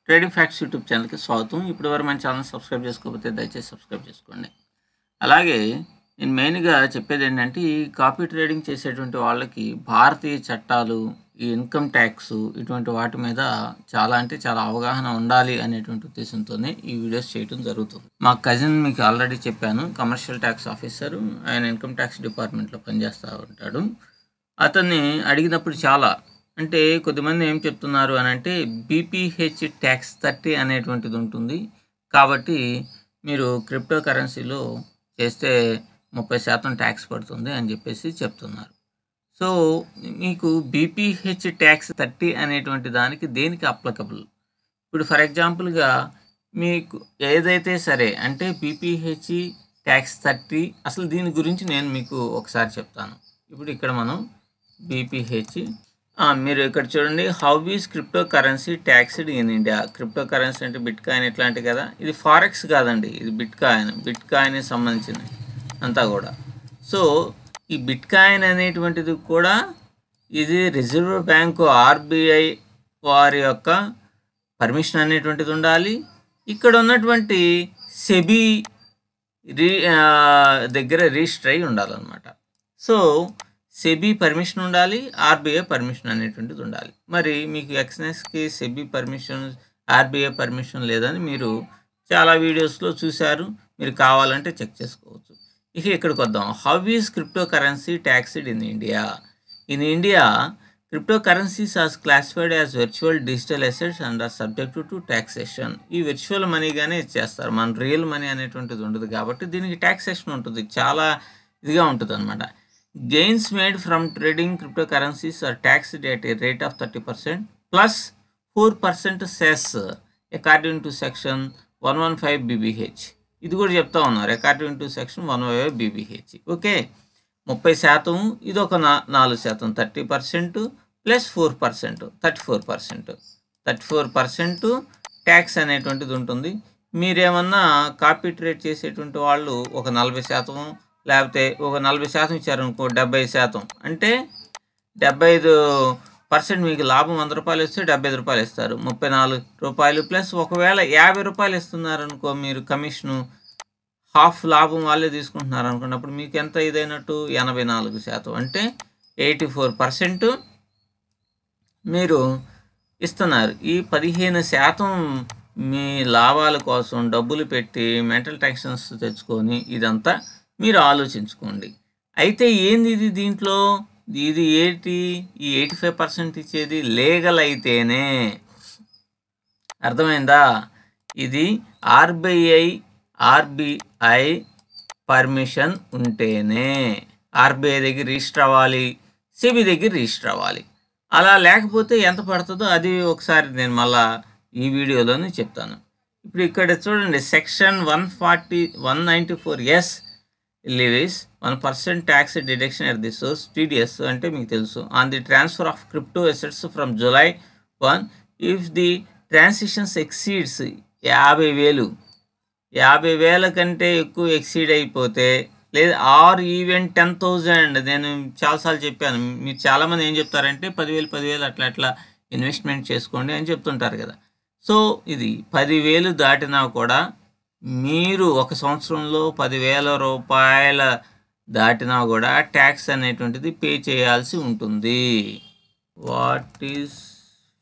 Trading facts YouTube ఛానల్కి స్వాగతం. ఇప్పటివరకు మన ఛానల్ సబ్స్క్రైబ్ చేసుకోకపోతే దయచేసి సబ్స్క్రైబ్ చేసుకోండి. అలాగే నేను మెయిన్గా చెప్పేది ఏంటంటే, ఈ కాపీ ట్రేడింగ్ చేసేటువంటి వాళ్ళకి భారతీయ చట్టాలు, ఈ ఇన్కమ్ ట్యాక్స్ ఇటువంటి వాటి మీద చాలా అంటే చాలా అవగాహన ఉండాలి అనేటువంటి ఉద్దేశంతోనే ఈ వీడియోస్ చేయడం జరుగుతుంది. మా కజిన్ మీకు ఆల్రెడీ చెప్పాను, కమర్షియల్ ట్యాక్స్ ఆఫీసరు, ఆయన ఇన్కమ్ ట్యాక్స్ డిపార్ట్మెంట్లో పనిచేస్తూ ఉంటాడు. అతన్ని అడిగినప్పుడు చాలా అంటే కొద్దిమంది ఏం చెప్తున్నారు అని అంటే, బీపీహెచ్ ట్యాక్స్ 30 అనేటువంటిది ఉంటుంది, కాబట్టి మీరు క్రిప్టో కరెన్సీలో చేస్తే 30% ట్యాక్స్ పడుతుంది అని చెప్పేసి చెప్తున్నారు. సో మీకు బీపీహెచ్ ట్యాక్స్ 30 అనేటువంటి దానికి దేనికి అప్లికబుల్? ఇప్పుడు ఫర్ ఎగ్జాంపుల్గా మీకు ఏదైతే సరే అంటే బీపీహెచ్ ట్యాక్స్ 30 అసలు దీని గురించి నేను మీకు ఒకసారి చెప్తాను. ఇప్పుడు ఇక్కడ మనం బీపీహెచ్ మీరు ఇక్కడ చూడండి, how is crypto currency taxed in India. Crypto currency అంటే బిట్ కాయిన్ ఇట్లాంటివి కదా, ఇది ఫారెక్స్ కాదండి, ఇది బిట్ కాయిన్కి సంబంధించింది అంతా కూడా. సో ఈ బిట్ కాయిన్ అనేటువంటిది కూడా ఇది రిజర్వ్ బ్యాంకు ఆర్బీఐ వారి యొక్క పర్మిషన్ అనేటువంటిది ఉండాలి. ఇక్కడ ఉన్నటువంటి సెబీ దగ్గర రిజిస్టర్ అయి ఉండాలన్నమాట. సో సెబీ పర్మిషన్ ఉండాలి, ఆర్బీఐ పర్మిషన్ అనేటువంటిది ఉండాలి. మరి మీకు ఎక్స్ఎన్ఎస్కి సెబీ పర్మిషన్, ఆర్బీఐ పర్మిషన్ లేదని మీరు చాలా వీడియోస్లో చూశారు, మీరు కావాలంటే చెక్ చేసుకోవచ్చు. ఇక ఇక్కడికి వద్దాం. How is crypto currency taxed in India? In India crypto currencies are classified as virtual digital assets and are subject to taxation. ఈ వర్చువల్ మనీగానే ఇచ్చేస్తారు, మన రియల్ మనీ అనేటువంటిది ఉండదు కాబట్టి దీనికి ట్యాక్సేషన్ ఉంటుంది, చాలా ఇదిగా ఉంటుంది అనమాట. Gains made from trading cryptocurrencies are taxed at a rate of 30% plus 4% cess according to section 115 BBH. ఇది కూడా చెప్తా ఉన్నారు, according to section 115 BBH. Okay, 30%, ఇది ఒక 4%, 30% ప్లస్ 4%, 34% ట్యాక్స్ అనేటువంటిది ఉంటుంది. మీరేమన్నా కాపీ ట్రేడ్ చేసేటువంటి వాళ్ళు ఒక 40%, లేకపోతే ఒక 40% ఇచ్చారనుకో, 70% అంటే 75% మీకు లాభం 100 రూపాయలు ఇస్తే 75 రూపాయలు ఇస్తారు, 34 రూపాయలు ప్లస్ ఒకవేళ 50 రూపాయలు ఇస్తున్నారనుకో మీరు కమిషను, హాఫ్ లాభం వాళ్ళే తీసుకుంటున్నారు అనుకున్నప్పుడు మీకు ఎంత ఇదైనట్టు 84%, అంటే 84% మీరు ఇస్తున్నారు. ఈ 15% మీ లాభాల కోసం డబ్బులు పెట్టి మెంటల్ టెన్షన్స్ తెచ్చుకొని ఇదంతా మీరు ఆలోచించుకోండి. అయితే ఏంది ఇది దీంట్లో, ఇది ఏంటి, ఈ 85% ఇచ్చేది లీగల్ అయితేనే, అర్థమైందా? ఇది ఆర్బీఐ పర్మిషన్ ఉంటేనే, ఆర్బీఐ దగ్గర రిజిస్టర్ అవ్వాలి, సెబీ దగ్గర రిజిస్టర్ అవ్వాలి. అలా లేకపోతే ఎంత పడుతుందో అది ఒకసారి నేను మళ్ళా ఈ వీడియోలోనే చెప్తాను. ఇప్పుడు ఇక్కడ చూడండి, section 194S levies 1% tax deduction at the source, TDS అంటే మీకు తెలుసు, on the transfer of crypto assets from July 1 if the transitions exceeds 50,000 కంటే ఎక్కువ ఎక్సీడ్ అయిపోతే, లేదా ఆర్ ఈవెన్ 10,000. నేను చాలాసార్లు చెప్పాను, మీరు చాలామంది ఏం చెప్తారంటే 10,000 అట్లా ఇన్వెస్ట్మెంట్ చేసుకోండి అని చెప్తుంటారు కదా. సో ఇది 10,000 దాటినా కూడా మీరు ఒక సంవత్సరంలో 10,000 రూపాయల దాటినా కూడా ట్యాక్స్ అనేటువంటిది పే చేయాల్సి ఉంటుంది. What is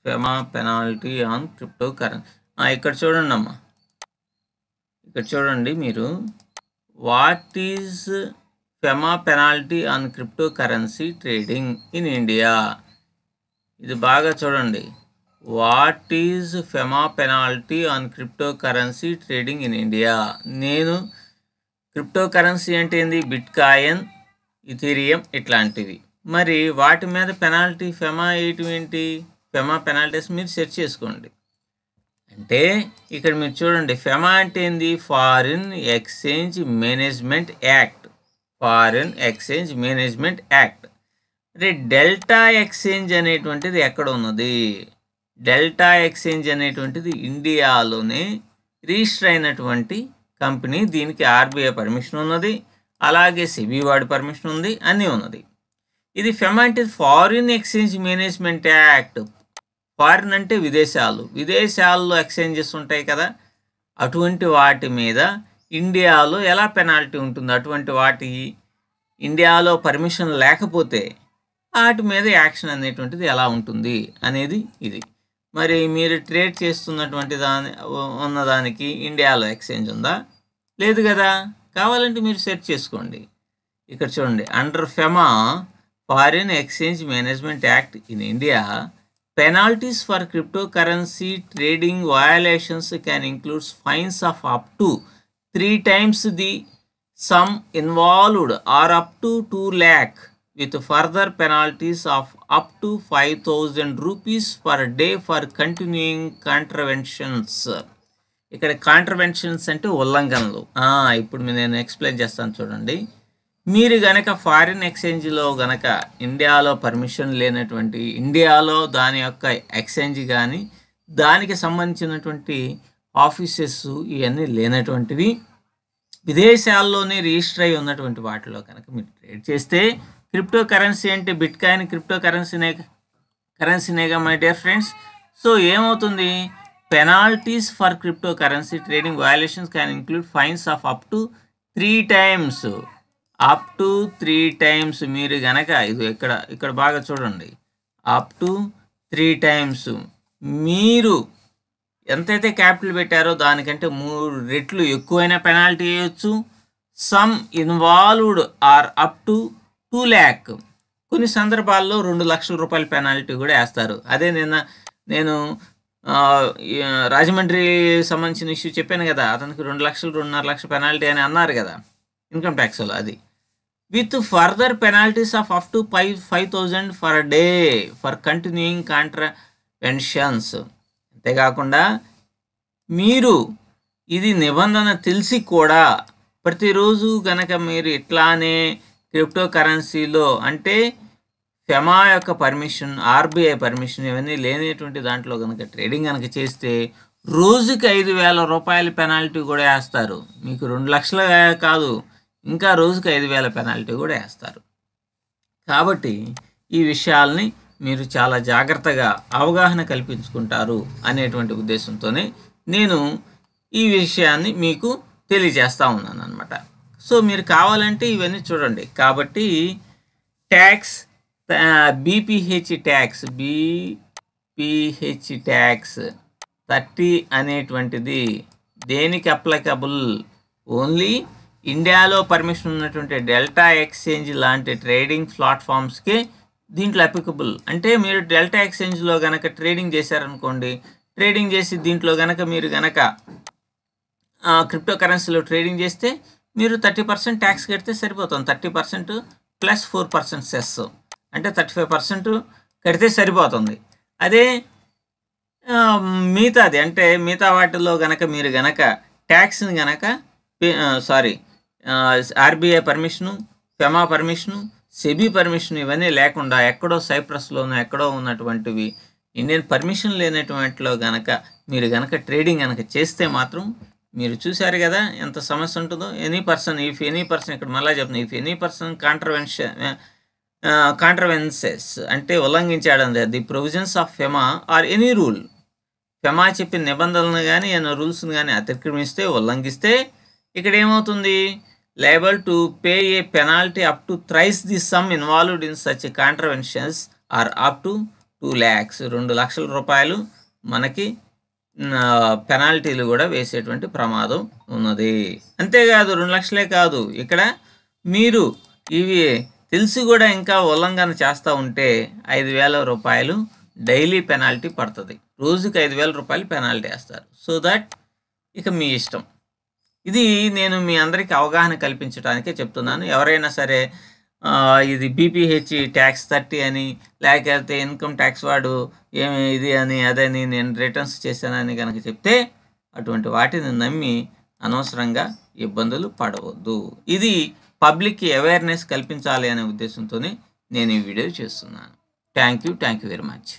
FEMA penalty on crypto currency? ఇక్కడ చూడండి అమ్మా, ఇక్కడ చూడండి మీరు, what is FEMA penalty on crypto currency trading in India. ఇది బాగా చూడండి, what is FEMA penalty on crypto currency trading in India. నేను క్రిప్టో కరెన్సీ అంటే ఏంది, బిట్ కాయిన్, ఇథీరియం ఇట్లాంటివి, మరి వాటి మీద పెనాల్టీ ఫెమా ఏంటి, ఫెమా పెనాల్టీస్ మీరు సెర్చ్ చేసుకోండి. అంటే ఇక్కడ మీరు చూడండి, ఫెమా అంటే ఏంది, foreign exchange management act, foreign exchange management act. అంటే డెల్టా ఎక్స్చేంజ్ అనేటువంటిది ఎక్కడ ఉన్నది? డెల్టా ఎక్స్చేంజ్ అనేటువంటిది ఇండియాలోనే రిజిస్టర్ అయినటువంటి కంపెనీ, దీనికి ఆర్బీఐ పర్మిషన్ ఉన్నది, అలాగే సెబీ వాడి పర్మిషన్ ఉంది, అన్నీ ఉన్నది. ఇది ఫెమా అంటే foreign exchange management act, foreign అంటే విదేశాలు, విదేశాల్లో ఎక్స్చేంజెస్ ఉంటాయి కదా, అటువంటి వాటి మీద ఇండియాలో ఎలా పెనాల్టీ ఉంటుంది, అటువంటి వాటి ఇండియాలో పర్మిషన్ లేకపోతే వాటి మీద యాక్షన్ అనేటువంటిది ఎలా ఉంటుంది అనేది ఇది. మరి మీరు ట్రేడ్ చేస్తున్నటువంటి ఉన్నదానికి ఇండియాలో ఎక్స్చేంజ్ ఉందా? లేదు కదా. కావాలంటే మీరు సెర్చ్ చేసుకోండి. ఇక్కడ చూడండి, under FEMA foreign exchange management act in India, penalties for cryptocurrency trading violations can includes fines of up to 3 times the sum involved or up to 2 lakh with further penalties of up to 5,000 rupees per day for continuing contraventions. ఇక్కడ కాంట్రవెన్షన్స్ అంటే ఉల్లంఘనలు. ఇప్పుడు నేను explain చేస్తాను చూడండి. మీరు గనక foreign ఎక్స్చేంజ్లో గనక ఇండియాలో పర్మిషన్ లేనటువంటి, ఇండియాలో దాని యొక్క ఎక్స్చేంజ్ కానీ దానికి సంబంధించినటువంటి ఆఫీసెస్ ఇవన్నీ లేనటువంటివి, విదేశాల్లోనే రిజిస్టర్ అయి ఉన్నటువంటి వాటిలో కనుక మీరు ట్రేడ్ చేస్తే, క్రిప్టో కరెన్సీ అంటే బిట్ కాయిన్ క్రిప్టో కరెన్సీనేగా మై డియర్ ఫ్రెండ్స్. సో ఏమవుతుంది, penalties for cryptocurrency trading violations can include fines of up to 3 times, up to 3 times. మీరు గనక ఇది ఇక్కడ బాగా చూడండి, అప్ టు 3 times మీరు ఎంతైతే క్యాపిటల్ పెట్టారో దానికంటే 3 రెట్లు ఎక్కువైనా పెనాల్టీ వేయచ్చు. Sum involved or up to 2 lakh. కొన్ని సందర్భాల్లో 2 లక్షల రూపాయల పెనాల్టీ కూడా వేస్తారు. అదే నేను రాజమండ్రి సంబంధించిన ఇష్యూ చెప్పాను కదా, అతనికి 2 లక్షలు 2.5 లక్షల పెనాల్టీ అని అన్నారు కదా ఇన్కమ్ ట్యాక్స్లో. అది with further penalties of up to 5,000 for day for continuing contraventions. అంతేకాకుండా మీరు ఇది నిబంధన తెలిసి కూడా ప్రతిరోజు గనక మీరు ఇట్లానే క్రిప్టో కరెన్సీలో అంటే ఫెమా యొక్క పర్మిషన్, ఆర్బీఐ పర్మిషన్ ఇవన్నీ లేనటువంటి దాంట్లో కనుక ట్రేడింగ్ కనుక చేస్తే రోజుకి 5,000 రూపాయల పెనాల్టీ కూడా వేస్తారు. మీకు 2 లక్షలు కాదు, ఇంకా రోజుకి 5,000 పెనాల్టీ కూడా వేస్తారు. కాబట్టి ఈ విషయాల్ని మీరు చాలా జాగ్రత్తగా అవగాహన కల్పించుకుంటారు అనేటువంటి ఉద్దేశంతోనే నేను ఈ విషయాన్ని మీకు తెలియజేస్తూ ఉన్నాను అన్నమాట. సో మీరు కావాలంటే ఇవన్నీ చూడండి. కాబట్టి ట్యాక్స్, బీపీహెచ్ ట్యాక్స్ 30 అనేటువంటిది దేనికి అప్లికబుల్? ఓన్లీ ఇండియాలో పర్మిషన్ ఉన్నటువంటి డెల్టా ఎక్స్చేంజ్ లాంటి ట్రేడింగ్ ప్లాట్ఫామ్స్కే దీంట్లో అప్లికబుల్. అంటే మీరు డెల్టా ఎక్స్చేంజ్లో కనుక ట్రేడింగ్ చేశారనుకోండి, ట్రేడింగ్ చేసి దీంట్లో కనుక మీరు కనుక క్రిప్టో కరెన్సీలో ట్రేడింగ్ చేస్తే మీరు 30% ట్యాక్స్ కడితే సరిపోతుంది. 30% ప్లస్ 4% సెస్ అంటే 35% కడితే సరిపోతుంది. అదే మిగతాది అంటే మిగతా వాటిల్లో కనుక మీరు కనుక ట్యాక్స్ని కనుక RBI permission, FEMA permission, SEBI permission ఇవన్నీ లేకుండా ఎక్కడో సైప్రస్లోనో ఎక్కడో ఉన్నటువంటివి ఇండియన్ పర్మిషన్ లేనటువంటిలో కనుక మీరు కనుక ట్రేడింగ్ కనుక చేస్తే మాత్రం మీరు చూశారు కదా ఎంత సమస్య ఉంటుందో. ఎనీ పర్సన్ ఇక్కడ మళ్ళీ చెప్తున్నాను, ఇఫ్ ఎనీ పర్సన్ కాంట్రవెన్సెస్ అంటే ఉల్లంఘించాడు the provisions of FEMA or any rule, FEMA చెప్పిన నిబంధనలను కానీ ఏమైనా రూల్స్ని కానీ అతిక్రమిస్తే, ఉల్లంఘిస్తే ఇక్కడ ఏమవుతుంది, liable to pay a penalty up to thrice the sum involved in such contraventions or up to 2 lakhs. 2 లక్షల రూపాయలు మనకి పెనాల్టీలు కూడా వేసేటువంటి ప్రమాదం ఉన్నది. అంతేకాదు 2 లక్షలే కాదు, ఇక్కడ మీరు ఇవి తెలిసి కూడా ఇంకా ఉల్లంఘన చేస్తూ ఉంటే 5,000 రూపాయలు డైలీ పెనాల్టీ పడుతుంది. రోజుకి 5,000 రూపాయలు పెనాల్టీ వేస్తారు. సో దట్ ఇక మీ ఇష్టం. ఇది నేను మీ అందరికీ అవగాహన కల్పించడానికే చెప్తున్నాను. ఎవరైనా సరే ఇది బీపీహెచ్ ట్యాక్స్ 30 అని, లేకపోతే ఇన్కమ్ ట్యాక్స్ వాడు ఏమి ఇది అని అదని నేను రిటర్న్స్ చేశానని కనుక చెప్తే అటువంటి వాటిని నమ్మి అనవసరంగా ఇబ్బందులు పడవద్దు. ఇది పబ్లిక్కి అవేర్నెస్ కల్పించాలి అనే ఉద్దేశంతోనే నేను ఈ వీడియో చేస్తున్నాను. Thank you very much.